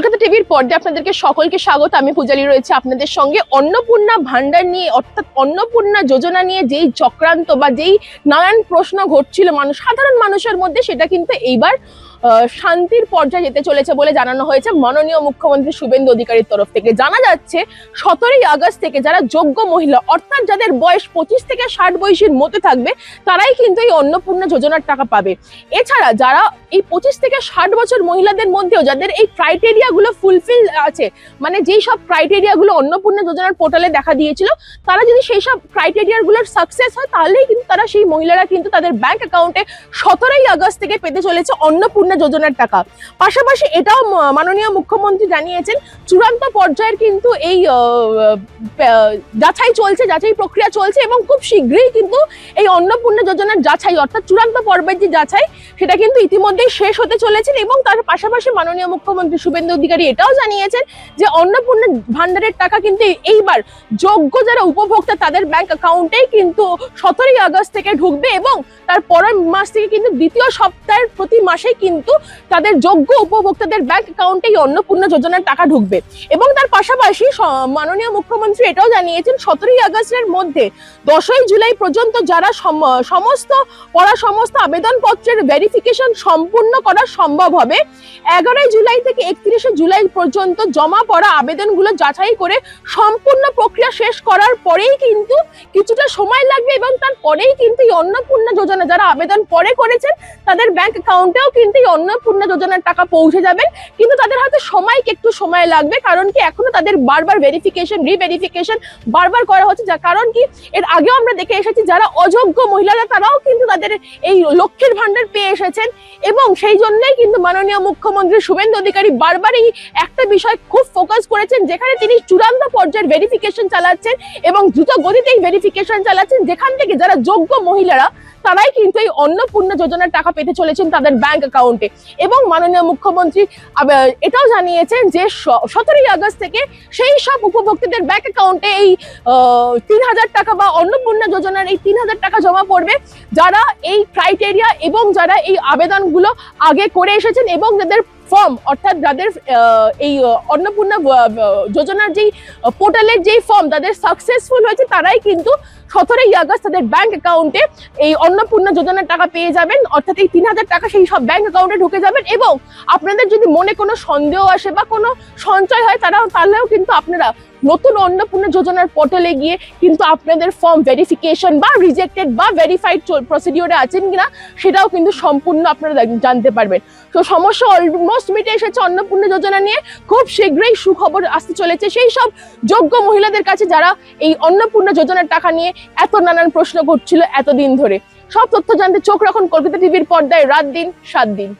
কলকাতা টিভির পর্দায় আপনাদেরকে সকলকে স্বাগত। আমি পূজালি রয়েছে আপনাদের সঙ্গে। অন্নপূর্ণা ভান্ডার নিয়ে অর্থাৎ অন্নপূর্ণা যোজনা নিয়ে যেই চক্রান্ত বা যেই নানান প্রশ্ন ঘটছিল সাধারণ মানুষের মধ্যে, সেটা কিন্তু এইবার শান্তির পর্যায়ে যেতে চলেছে বলে জানানো হয়েছে মাননীয় মুখ্যমন্ত্রী শুভেন্দু অধিকারীর তরফ থেকে। জানা যাচ্ছে 17ই আগস্ট থেকে যারা যোগ্য মহিলা অর্থাৎ যাদের বয়স 25 থেকে 60 বয়সের মধ্যে থাকবে তারাই কিন্তু এই অন্নপূর্ণা যোজনার টাকা পাবে। এছাড়া যারা এই 25 থেকে 60 বছর মহিলাদের মধ্যেও যাদের এই ক্রাইটেরিয়া গুলো ফুলফিল আছে, মানে যেই সব ক্রাইটেরিয়া গুলো অন্নপূর্ণা যোজনার পোর্টালে দেখা দিয়েছিল, তারা যদি সেই সব ক্রাইটেরিয়া গুলোর সাকসেস হয় তাহলেই কিন্তু তারা সেই মহিলারা কিন্তু তাদের ব্যাংক অ্যাকাউন্টে 17ই আগস্ট থেকে পেতে চলেছে অন্নপূর্ণা যোজনার টাকা। পাশাপাশি এটাও মাননীয় মুখ্যমন্ত্রী জানিয়েছেন চূড়ান্ত পর্যায়ের কিন্তু এই যাচাই প্রক্রিয়া চলছে এবং খুব শীঘ্রই কিন্তু এই অন্নপূর্ণা যোজনার যাচাই অর্থাৎ চূড়ান্ত পর্বের যে যাচাই সেটা কিন্তু ইতিমধ্যেই শেষ হতে চলেছে। এবং তার পাশাপাশি মাননীয় মুখ্যমন্ত্রী শুভেন্দু অধিকারী এটাও জানিয়েছেন যে অন্নপূর্ণা ভান্ডারের টাকা কিন্তু এইবার যোগ্য যারা উপভোক্তা তাদের ব্যাংক অ্যাকাউন্টেই কিন্তু 17ই আগস্ট থেকে ঢুকবে এবং তার পরের মাস থেকে কিন্তু দ্বিতীয় সপ্তাহের প্রতি মাসেই কিন্তু তাদের যোগ্য উপভোক্তাদের ব্যাংক অ্যাকাউন্টে এই অন্নপূর্ণা যোজনার টাকা ঢুকবে। এবং তার পাশাপাশি মাননীয় মুখ্যমন্ত্রী এটাও জানিয়েছেন 17ই আগস্টের মধ্যে 10ই জুলাই পর্যন্ত যারা সমস্ত আবেদনপত্রের ভেরিফিকেশন সম্পূর্ণ করা সম্ভব হবে, 11ই জুলাই থেকে 31শে জুলাই পর্যন্ত জমা পড়া আবেদনগুলো যাচাই করে সম্পূর্ণ প্রক্রিয়া শেষ করার পরেই কিন্তু কিছুটা সময় লাগবে এবং তারপরেই কিন্তু এই অন্নপূর্ণা যোজনা যারা আবেদন পরে করেছেন তাদের ব্যাংক অ্যাকাউন্টেও কিন্তু এই অন্নপূর্ণা যোজনার টাকা পৌঁছে যাবেন। কিন্তু তাদের হয়তো একটু সময় লাগবে, কারণ কি এখনো তাদের বারবার রিভেরিফিকেশন বারবার করা হচ্ছে। কারণ কি এর আগেও আমরা দেখে এসেছি যারা অযোগ্য মহিলারা তারাও কিন্তু তাদের এই লক্ষ্মীর ভান্ডার পেয়ে এসেছেন এবং সেই জন্যই কিন্তু মাননীয় মুখ্যমন্ত্রী শুভেন্দু অধিকারী বারবার এই একটা বিষয় খুব ফোকাস করেছেন, যেখানে তিনি চূড়ান্ত পর্যায়ের ভেরিফিকেশন চালাচ্ছেন এবং দ্রুত গতিতেই ভেরিফিকেশন চালাচ্ছেন, যেখান থেকে যারা যোগ্য মহিলারা তারাই কিন্তু এই অন্নপূর্ণা যোজনার টাকা পেতে চলেছেন তাদের ব্যাংক অ্যাকাউন্টে। এবং মাননীয় মুখ্যমন্ত্রী এটাও জানিয়েছেন যে 17ই আগস্ট থেকে সেই সব উপভোক্তাদের ব্যাংক অ্যাকাউন্টে এই 3000 টাকা বা অন্নপূর্ণা যোজনার এই 3000 টাকা জমা পড়বে যারা এই ক্রাইটেরিয়া এবং যারা এই আবেদনগুলো আগে করে এসেছেন এবং যাদের ফর্ম অর্থাৎ যাদের এই অন্নপূর্ণা যোজনার যেই পোর্টালের যেই ফর্ম তাদের সাকসেসফুল হয়েছে তারাই কিন্তু 17ই আগস্ট তাদের ব্যাংক অ্যাকাউন্টে এই অন্নপূর্ণা যোজনার টাকা পেয়ে যাবেন। অর্থাৎ এই 3000 টাকা সেই সব ব্যাংক অ্যাকাউন্টে ঢুকে যাবেন। এবং আপনাদের যদি মনে কোনো সন্দেহ আসে বা কোনো সঞ্চয় হয় তাহলেও কিন্তু আপনারা নতুন অন্নপূর্ণা যোজনার পোর্টালে গিয়ে কিন্তু আপনাদের ফর্ম ভেরিফিকেশন বা রিজেক্টেড বা ভেরিফাইড প্রসিডিওরে আছেন কিনা সেটাও কিন্তু সম্পূর্ণ আপনারা জানতে পারবেন। তো সমস্যা অলমোস্ট মিটে এসেছে অন্নপূর্ণা যোজনা নিয়ে। খুব শীঘ্রই সুখবর আসতে চলেছে সেই সব যোগ্য মহিলাদের কাছে যারা এই অন্নপূর্ণা যোজনার টাকা নিয়ে এত নানান প্রশ্ন করছিল এতদিন ধরে। সব তথ্য জানতে চোখ রাখুন কলকাতা টিভির পর্দায় রাত দিন 7 দিন।